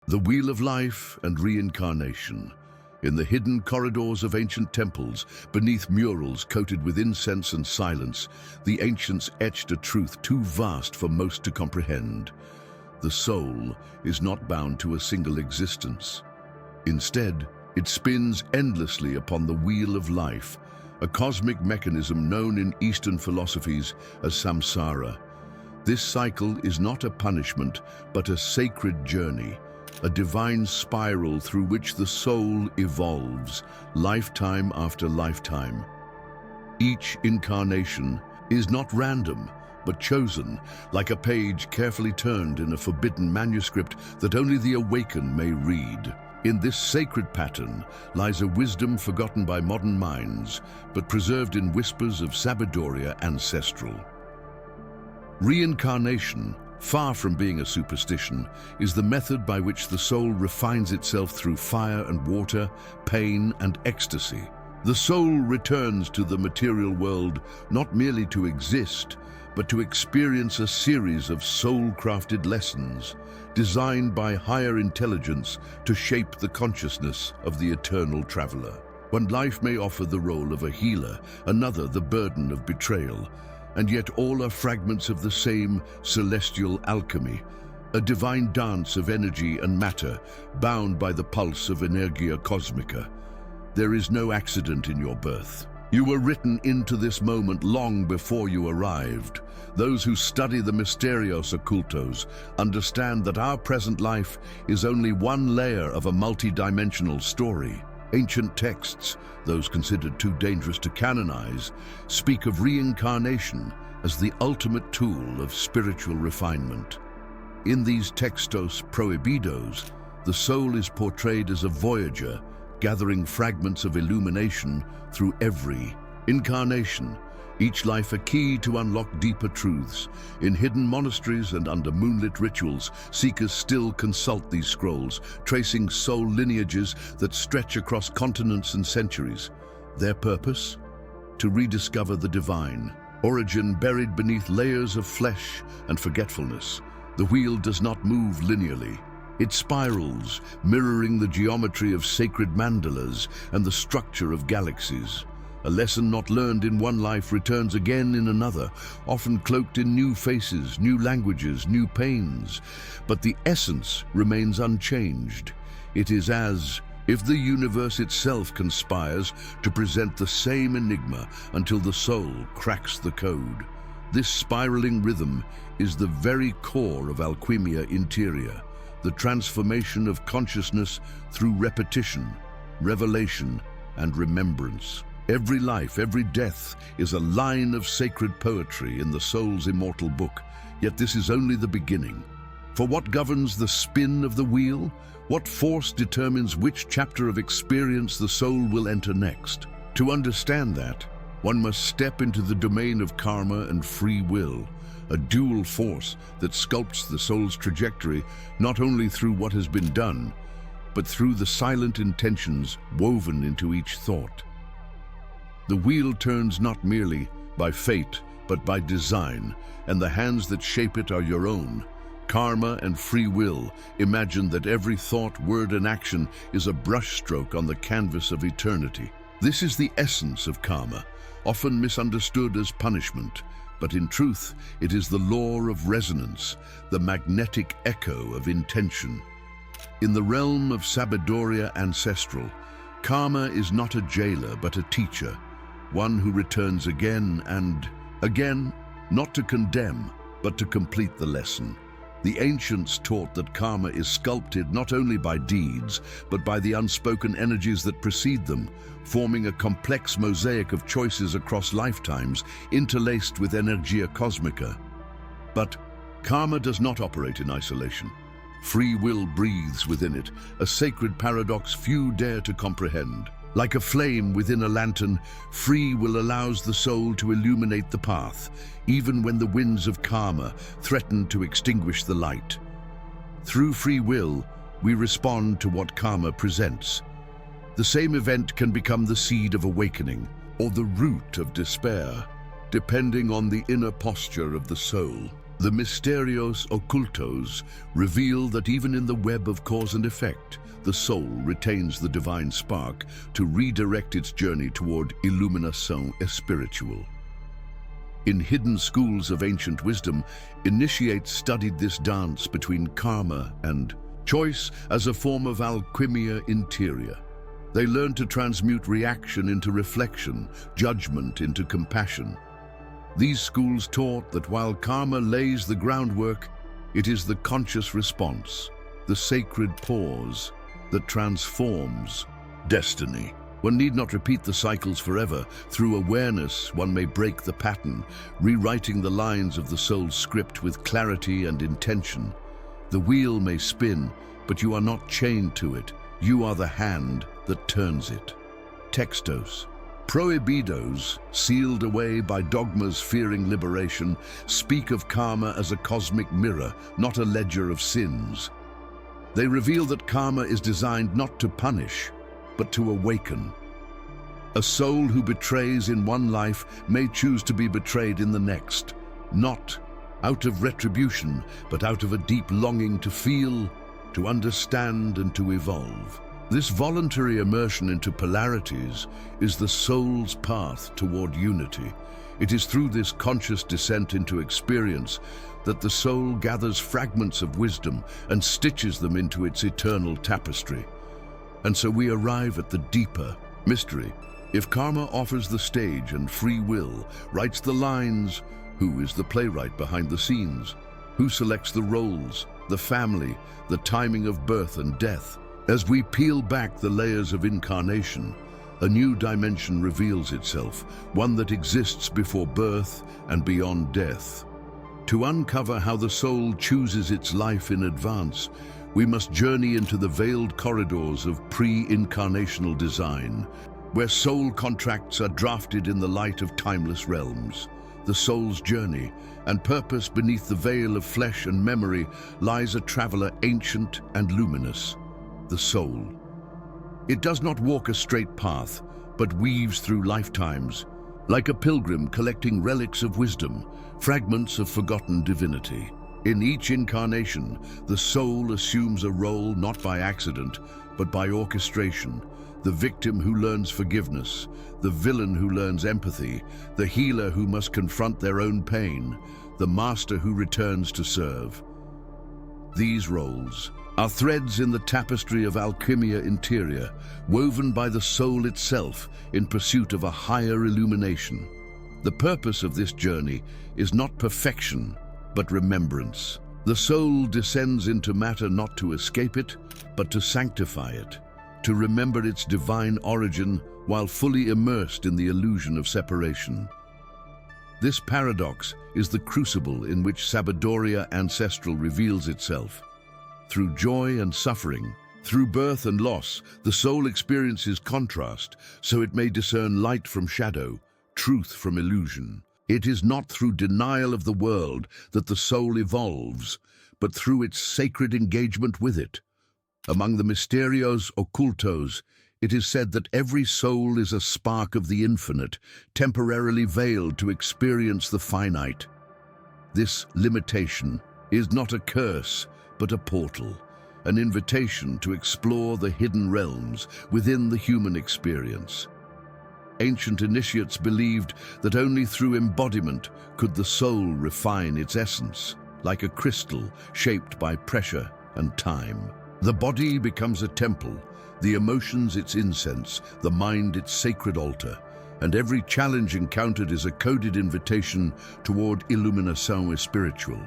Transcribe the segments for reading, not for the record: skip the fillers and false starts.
The Wheel of Life and Reincarnation. In the hidden corridors of ancient temples, beneath murals coated with incense and silence, the ancients etched a truth too vast for most to comprehend. The soul is not bound to a single existence. Instead, it spins endlessly upon the Wheel of Life, a cosmic mechanism known in Eastern philosophies as samsara. This cycle is not a punishment, but a sacred journey, a divine spiral through which the soul evolves, lifetime after lifetime. Each incarnation is not random, but chosen, like a page carefully turned in a forbidden manuscript that only the awakened may read. In this sacred pattern lies a wisdom forgotten by modern minds, but preserved in whispers of Sabiduria ancestral. Reincarnation, far from being a superstition, is the method by which the soul refines itself through fire and water, pain and ecstasy. The soul returns to the material world not merely to exist, but to experience a series of soul-crafted lessons, designed by higher intelligence to shape the consciousness of the eternal traveler. One life may offer the role of a healer, another the burden of betrayal, and yet all are fragments of the same celestial alchemy, a divine dance of energy and matter, bound by the pulse of Energia Cosmica. There is no accident in your birth. You were written into this moment long before you arrived. Those who study the Mysterios Occultos understand that our present life is only one layer of a multi-dimensional story. Ancient texts, those considered too dangerous to canonize, speak of reincarnation as the ultimate tool of spiritual refinement. In these textos prohibidos, the soul is portrayed as a voyager, gathering fragments of illumination through every incarnation, each life a key to unlock deeper truths. In hidden monasteries and under moonlit rituals, seekers still consult these scrolls, tracing soul lineages that stretch across continents and centuries. Their purpose? To rediscover the divine, origin buried beneath layers of flesh and forgetfulness. The wheel does not move linearly. It spirals, mirroring the geometry of sacred mandalas and the structure of galaxies. A lesson not learned in one life returns again in another, often cloaked in new faces, new languages, new pains. But the essence remains unchanged. It is as if the universe itself conspires to present the same enigma until the soul cracks the code. This spiraling rhythm is the very core of Alquimia Interior, the transformation of consciousness through repetition, revelation, and remembrance. Every life, every death is a line of sacred poetry in the soul's immortal book, yet this is only the beginning. For what governs the spin of the wheel? What force determines which chapter of experience the soul will enter next? To understand that, one must step into the domain of karma and free will, a dual force that sculpts the soul's trajectory not only through what has been done, but through the silent intentions woven into each thought. The wheel turns not merely by fate, but by design, and the hands that shape it are your own. Karma and free will imagine that every thought, word, and action is a brushstroke on the canvas of eternity. This is the essence of karma, often misunderstood as punishment, but in truth, it is the law of resonance, the magnetic echo of intention. In the realm of Sabiduria ancestral, karma is not a jailer, but a teacher, one who returns again and again, not to condemn, but to complete the lesson. The ancients taught that karma is sculpted not only by deeds, but by the unspoken energies that precede them, forming a complex mosaic of choices across lifetimes, interlaced with Energia Cosmica. But karma does not operate in isolation. Free will breathes within it, a sacred paradox few dare to comprehend. Like a flame within a lantern, free will allows the soul to illuminate the path, even when the winds of karma threaten to extinguish the light. Through free will, we respond to what karma presents. The same event can become the seed of awakening, or the root of despair, depending on the inner posture of the soul. The Misterios Ocultos reveal that even in the web of cause and effect, the soul retains the divine spark to redirect its journey toward Illuminação Espiritual. In hidden schools of ancient wisdom, initiates studied this dance between karma and choice as a form of alquimia interior. They learn to transmute reaction into reflection, judgment into compassion. These schools taught that while karma lays the groundwork, it is the conscious response, the sacred pause, that transforms destiny. One need not repeat the cycles forever. Through awareness, one may break the pattern, rewriting the lines of the soul's script with clarity and intention. The wheel may spin, but you are not chained to it. You are the hand that turns it. Textos. Prohibidos, sealed away by dogmas fearing liberation, speak of karma as a cosmic mirror, not a ledger of sins. They reveal that karma is designed not to punish, but to awaken. A soul who betrays in one life may choose to be betrayed in the next, not out of retribution, but out of a deep longing to feel, to understand, and to evolve. This voluntary immersion into polarities is the soul's path toward unity. It is through this conscious descent into experience that the soul gathers fragments of wisdom and stitches them into its eternal tapestry. And so we arrive at the deeper mystery. If karma offers the stage and free will writes the lines, who is the playwright behind the scenes? Who selects the roles, the family, the timing of birth and death? As we peel back the layers of incarnation, a new dimension reveals itself, one that exists before birth and beyond death. To uncover how the soul chooses its life in advance, we must journey into the veiled corridors of pre-incarnational design, where soul contracts are drafted in the light of timeless realms. The soul's journey and purpose beneath the veil of flesh and memory lies a traveler ancient and luminous, the soul. It does not walk a straight path, but weaves through lifetimes, like a pilgrim collecting relics of wisdom, fragments of forgotten divinity. In each incarnation, the soul assumes a role not by accident, but by orchestration. The victim who learns forgiveness, the villain who learns empathy, the healer who must confront their own pain, the master who returns to serve. These roles are threads in the tapestry of alchemia interior, woven by the soul itself in pursuit of a higher illumination. The purpose of this journey is not perfection, but remembrance. The soul descends into matter not to escape it, but to sanctify it, to remember its divine origin while fully immersed in the illusion of separation. This paradox is the crucible in which Sabedoria Ancestral reveals itself. Through joy and suffering, through birth and loss, the soul experiences contrast, so it may discern light from shadow, truth from illusion. It is not through denial of the world that the soul evolves, but through its sacred engagement with it. Among the Misterios Ocultos, it is said that every soul is a spark of the infinite, temporarily veiled to experience the finite. This limitation is not a curse, but a portal, an invitation to explore the hidden realms within the human experience. Ancient initiates believed that only through embodiment could the soul refine its essence, like a crystal shaped by pressure and time. The body becomes a temple, the emotions its incense, the mind its sacred altar, and every challenge encountered is a coded invitation toward Illuminação Espiritual.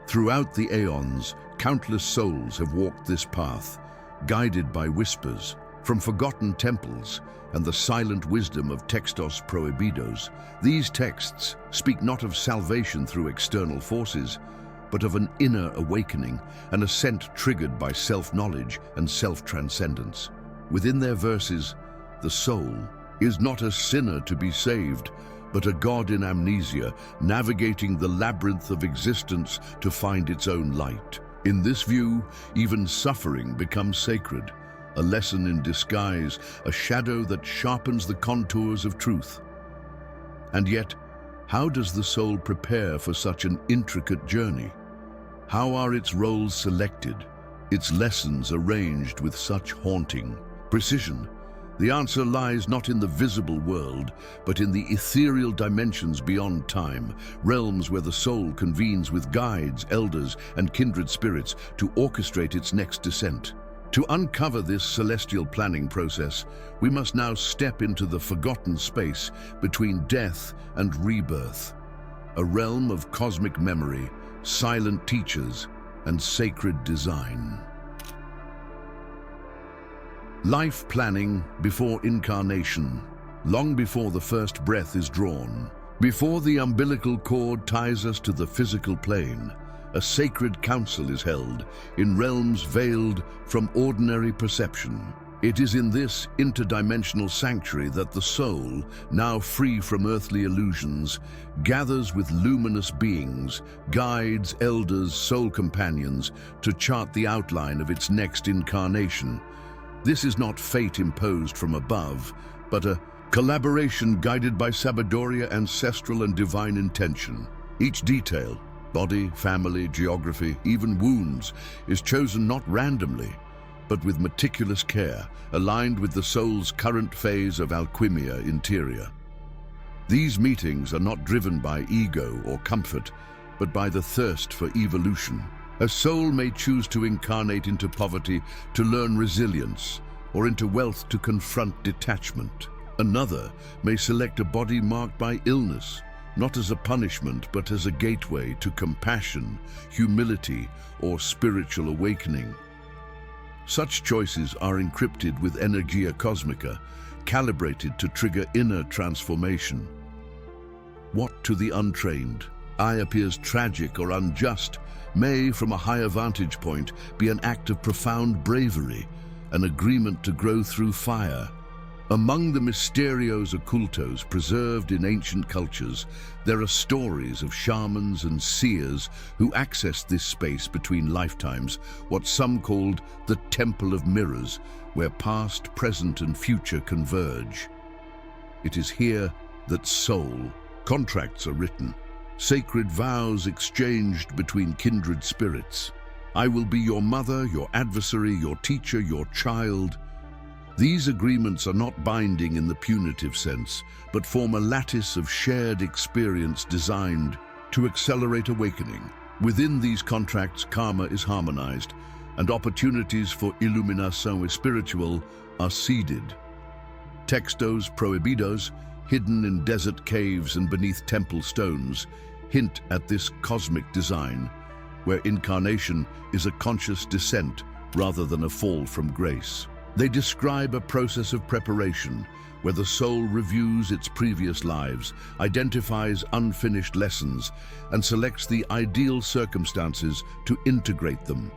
Throughout the aeons, countless souls have walked this path, guided by whispers from forgotten temples and the silent wisdom of Textos Prohibidos. These texts speak not of salvation through external forces, but of an inner awakening, an ascent triggered by self-knowledge and self-transcendence. Within their verses, the soul is not a sinner to be saved, but a god in amnesia, navigating the labyrinth of existence to find its own light. In this view, even suffering becomes sacred, a lesson in disguise, a shadow that sharpens the contours of truth. And yet, How does the soul prepare for such an intricate journey? How are its roles selected, its lessons arranged with such haunting precision? The answer lies not in the visible world, but in the ethereal dimensions beyond time, realms where the soul convenes with guides, elders, and kindred spirits to orchestrate its next descent. To uncover this celestial planning process, we must now step into the forgotten space between death and rebirth, a realm of cosmic memory, silent teachers, and sacred design. Life planning before incarnation, long before the first breath is drawn. Before the umbilical cord ties us to the physical plane, a sacred council is held in realms veiled from ordinary perception. It is in this interdimensional sanctuary that the soul, now free from earthly illusions, gathers with luminous beings, guides, elders, soul companions, to chart the outline of its next incarnation. This is not fate imposed from above, but a collaboration guided by Sabadoria ancestral and divine intention. Each detail, body, family, geography, even wounds, is chosen not randomly, but with meticulous care, aligned with the soul's current phase of alchemia interior. These meetings are not driven by ego or comfort, but by the thirst for evolution. A soul may choose to incarnate into poverty to learn resilience, or into wealth to confront detachment. Another may select a body marked by illness, not as a punishment, but as a gateway to compassion, humility, or spiritual awakening. Such choices are encrypted with Energia Cosmica, calibrated to trigger inner transformation. What to the untrained appears tragic or unjust may, from a higher vantage point, be an act of profound bravery, an agreement to grow through fire. Among the mysterios occultos preserved in ancient cultures, there are stories of shamans and seers who accessed this space between lifetimes, what some called the Temple of Mirrors, where past, present, and future converge. It is here that soul contracts are written, sacred vows exchanged between kindred spirits. I will be your mother, your adversary, your teacher, your child. These agreements are not binding in the punitive sense, but form a lattice of shared experience designed to accelerate awakening. Within these contracts, karma is harmonized, and opportunities for iluminação espiritual are seeded. Textos prohibidos, hidden in desert caves and beneath temple stones, hint at this cosmic design, where incarnation is a conscious descent rather than a fall from grace. They describe a process of preparation where the soul reviews its previous lives, identifies unfinished lessons, and selects the ideal circumstances to integrate them.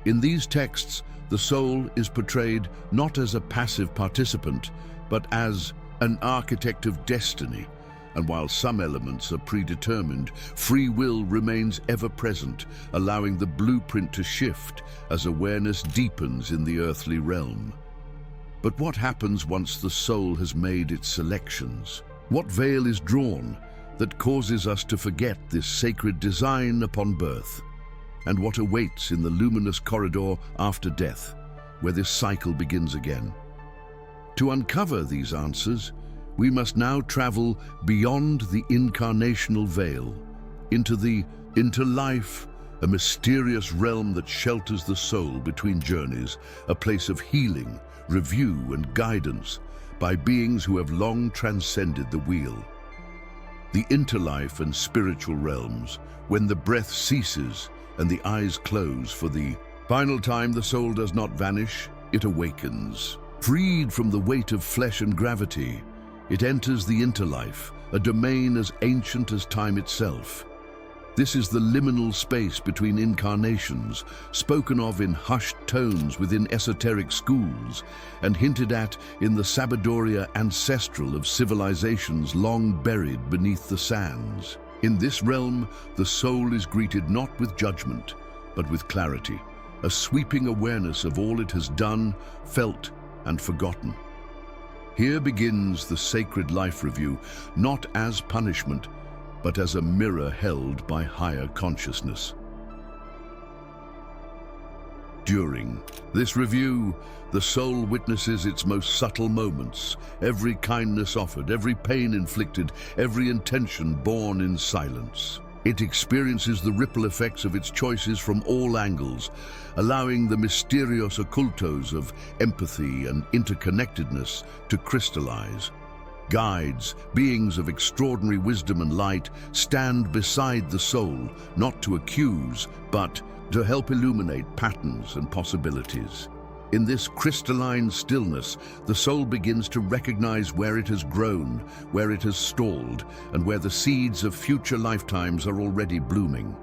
In these texts, the soul is portrayed not as a passive participant, but as an architect of destiny. And while some elements are predetermined, free will remains ever present, allowing the blueprint to shift as awareness deepens in the earthly realm. But what happens once the soul has made its selections? What veil is drawn that causes us to forget this sacred design upon birth? And what awaits in the luminous corridor after death, where this cycle begins again? To uncover these answers, we must now travel beyond the incarnational veil, into life, a mysterious realm that shelters the soul between journeys, a place of healing, review, and guidance by beings who have long transcended the wheel. The interlife and spiritual realms, when the breath ceases and the eyes close for the final time, the soul does not vanish, it awakens. Freed from the weight of flesh and gravity, it enters the interlife, a domain as ancient as time itself. This is the liminal space between incarnations, spoken of in hushed tones within esoteric schools, and hinted at in the Sabadoria ancestral of civilizations long buried beneath the sands. In this realm, the soul is greeted not with judgment, but with clarity, a sweeping awareness of all it has done, felt, and forgotten. Here begins the sacred life review, not as punishment, but as a mirror held by higher consciousness. During this review, the soul witnesses its most subtle moments, every kindness offered, every pain inflicted, every intention borne in silence. It experiences the ripple effects of its choices from all angles, allowing the mysterious occultos of empathy and interconnectedness to crystallize. Guides, beings of extraordinary wisdom and light, stand beside the soul, not to accuse, but to help illuminate patterns and possibilities. In this crystalline stillness, the soul begins to recognize where it has grown, where it has stalled, and where the seeds of future lifetimes are already blooming.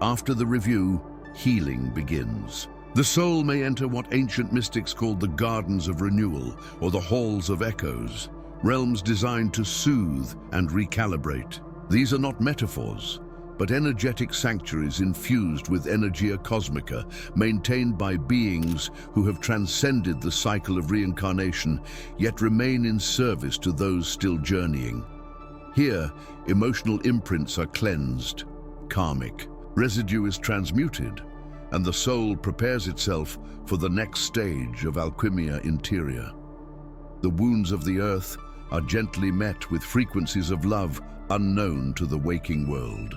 After the review, healing begins. The soul may enter what ancient mystics called the gardens of renewal, or the halls of echoes, realms designed to soothe and recalibrate. These are not metaphors, but energetic sanctuaries infused with energia cosmica, maintained by beings who have transcended the cycle of reincarnation, yet remain in service to those still journeying. Here, emotional imprints are cleansed, karmic. Residue is transmuted, and the soul prepares itself for the next stage of alchemia interior. The wounds of the earth are gently met with frequencies of love unknown to the waking world.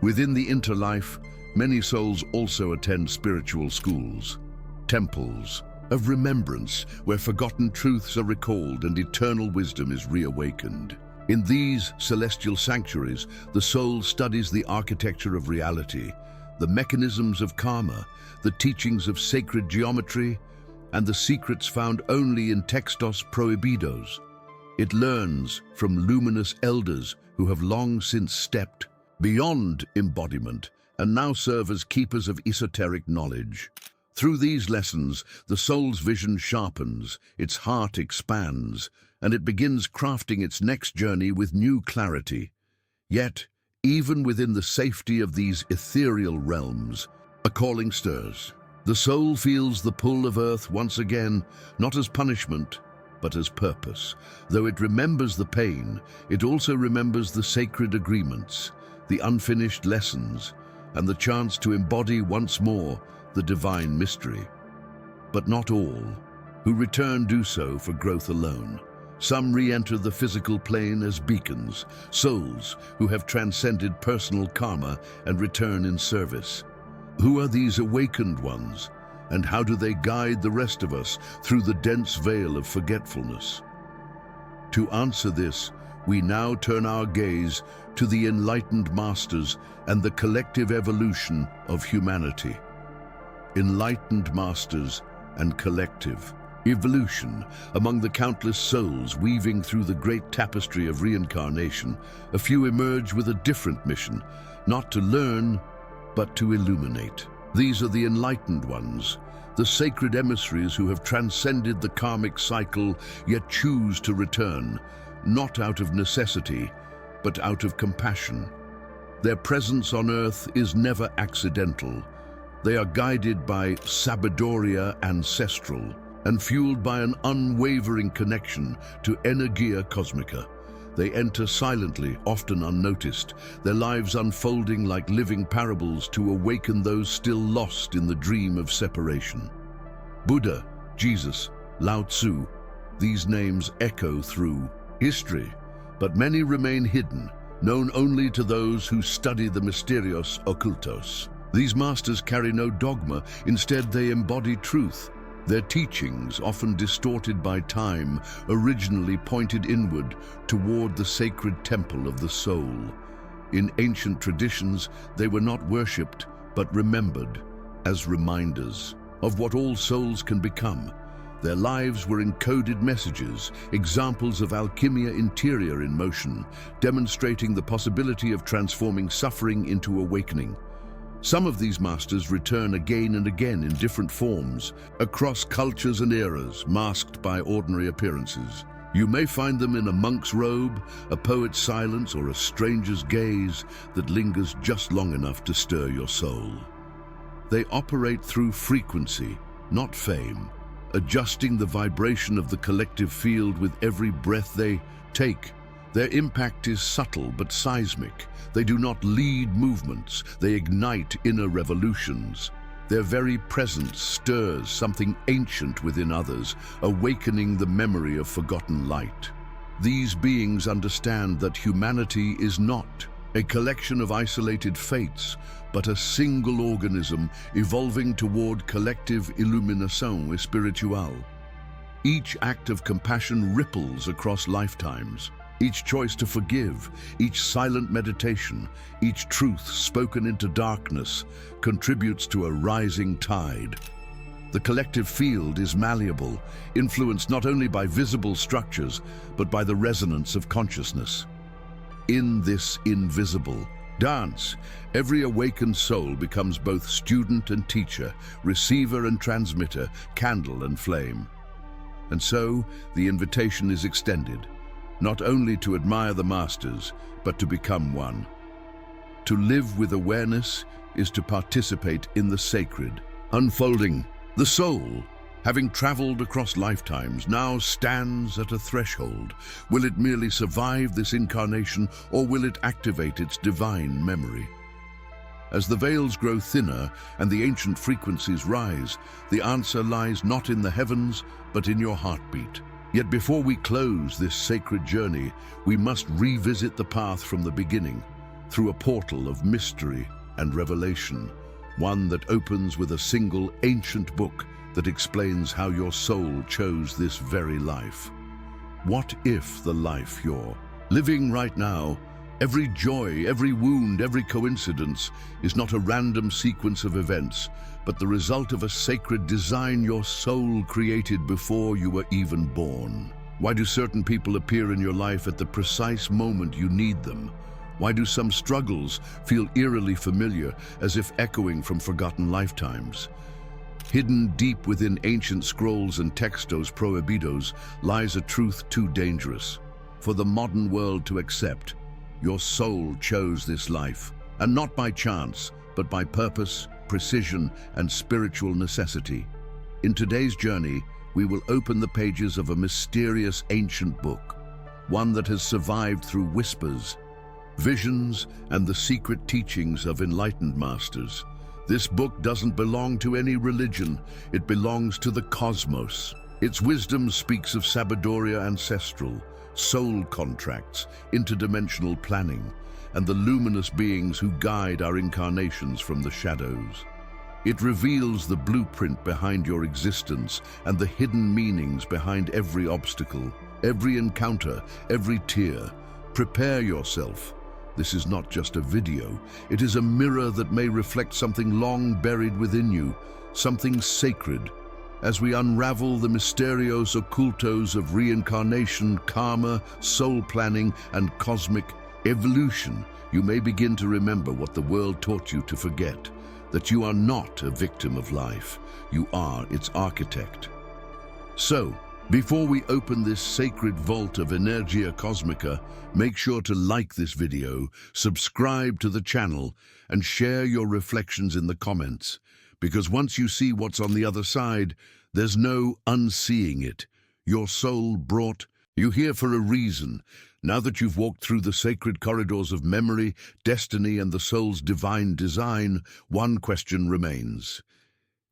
Within the interlife, many souls also attend spiritual schools, temples of remembrance where forgotten truths are recalled and eternal wisdom is reawakened. In these celestial sanctuaries, the soul studies the architecture of reality, the mechanisms of karma, the teachings of sacred geometry, and the secrets found only in textos prohibidos. It learns from luminous elders who have long since stepped beyond embodiment and now serve as keepers of esoteric knowledge. Through these lessons, the soul's vision sharpens, its heart expands, and it begins crafting its next journey with new clarity. Yet, even within the safety of these ethereal realms, a calling stirs. The soul feels the pull of earth once again, not as punishment, but as purpose. Though it remembers the pain, it also remembers the sacred agreements, the unfinished lessons, and the chance to embody once more the divine mystery. But not all who return do so for growth alone. Some re-enter the physical plane as beacons, souls who have transcended personal karma and return in service. Who are these awakened ones, and how do they guide the rest of us through the dense veil of forgetfulness? To answer this, we now turn our gaze to the enlightened masters and the collective evolution of humanity. Enlightened masters and collective evolution. Among the countless souls weaving through the great tapestry of reincarnation, a few emerge with a different mission, not to learn, but to illuminate. These are the enlightened ones, the sacred emissaries who have transcended the karmic cycle, yet choose to return, not out of necessity, but out of compassion. Their presence on earth is never accidental. They are guided by sabiduria ancestral and fueled by an unwavering connection to energia cosmica. They enter silently, often unnoticed, their lives unfolding like living parables to awaken those still lost in the dream of separation. Buddha, Jesus, Lao Tzu, these names echo through history, but many remain hidden, known only to those who study the mysterios occultos. These masters carry no dogma, instead they embody truth. Their teachings, often distorted by time, originally pointed inward toward the sacred temple of the soul. In ancient traditions, they were not worshipped, but remembered as reminders of what all souls can become. Their lives were encoded messages, examples of alchemia interior in motion, demonstrating the possibility of transforming suffering into awakening. Some of these masters return again and again in different forms, across cultures and eras, masked by ordinary appearances. You may find them in a monk's robe, a poet's silence, or a stranger's gaze that lingers just long enough to stir your soul. They operate through frequency, not fame, adjusting the vibration of the collective field with every breath they take, Their impact is subtle but seismic. They do not lead movements, they ignite inner revolutions. Their very presence stirs something ancient within others, awakening the memory of forgotten light. These beings understand that humanity is not a collection of isolated fates, but a single organism evolving toward collective illumination spirituelle. Each act of compassion ripples across lifetimes. Each choice to forgive, each silent meditation, each truth spoken into darkness contributes to a rising tide. The collective field is malleable, influenced not only by visible structures, but by the resonance of consciousness. In this invisible dance, every awakened soul becomes both student and teacher, receiver and transmitter, candle and flame. And so, the invitation is extended, not only to admire the masters, but to become one. To live with awareness is to participate in the sacred, unfolding. The soul, having traveled across lifetimes, now stands at a threshold. Will it merely survive this incarnation, or will it activate its divine memory? As the veils grow thinner and the ancient frequencies rise, the answer lies not in the heavens, but in your heartbeat. Yet before we close this sacred journey, we must revisit the path from the beginning, through a portal of mystery and revelation, one that opens with a single ancient book that explains how your soul chose this very life. What if the life you're living right now, every joy, every wound, every coincidence, is not a random sequence of events, but the result of a sacred design your soul created before you were even born? Why do certain people appear in your life at the precise moment you need them? Why do some struggles feel eerily familiar, as if echoing from forgotten lifetimes? Hidden deep within ancient scrolls and textos prohibidos lies a truth too dangerous for the modern world to accept. Your soul chose this life, and not by chance, but by purpose, precision, and spiritual necessity. In today's journey, we will open the pages of a mysterious ancient book, one that has survived through whispers, visions, and the secret teachings of enlightened masters. This book doesn't belong to any religion, it belongs to the cosmos. Its wisdom speaks of Sabiduria ancestral, soul contracts, interdimensional planning, and the luminous beings who guide our incarnations from the shadows. It reveals the blueprint behind your existence and the hidden meanings behind every obstacle, every encounter, every tear. Prepare yourself. This is not just a video, it is a mirror that may reflect something long buried within you, something sacred. As we unravel the mysterios occultos of reincarnation, karma, soul planning, and cosmic evolution, you may begin to remember what the world taught you to forget, that you are not a victim of life, you are its architect. So, before we open this sacred vault of Energia Cosmica, make sure to like this video, subscribe to the channel, and share your reflections in the comments. Because once you see what's on the other side, there's no unseeing it. Your soul brought you here for a reason. Now that you've walked through the sacred corridors of memory, destiny, and the soul's divine design, one question remains.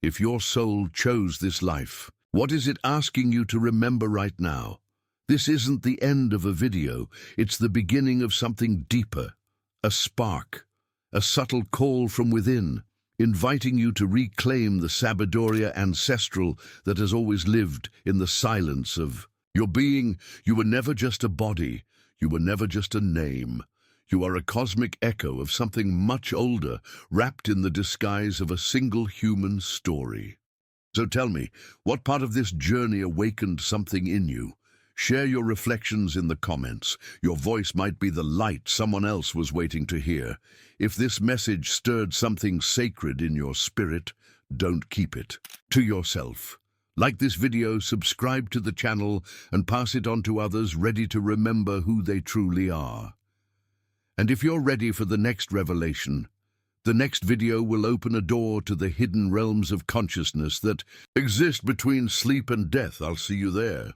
If your soul chose this life, what is it asking you to remember right now? This isn't the end of a video, it's the beginning of something deeper, a spark, a subtle call from within, inviting you to reclaim the Sabiduria ancestral that has always lived in the silence of your being. You were never just a body, you were never just a name. You are a cosmic echo of something much older, wrapped in the disguise of a single human story. So tell me, what part of this journey awakened something in you? Share your reflections in the comments. Your voice might be the light someone else was waiting to hear. If this message stirred something sacred in your spirit, don't keep it to yourself. Like this video, subscribe to the channel, and pass it on to others ready to remember who they truly are. And if you're ready for the next revelation, the next video will open a door to the hidden realms of consciousness that exist between sleep and death. I'll see you there.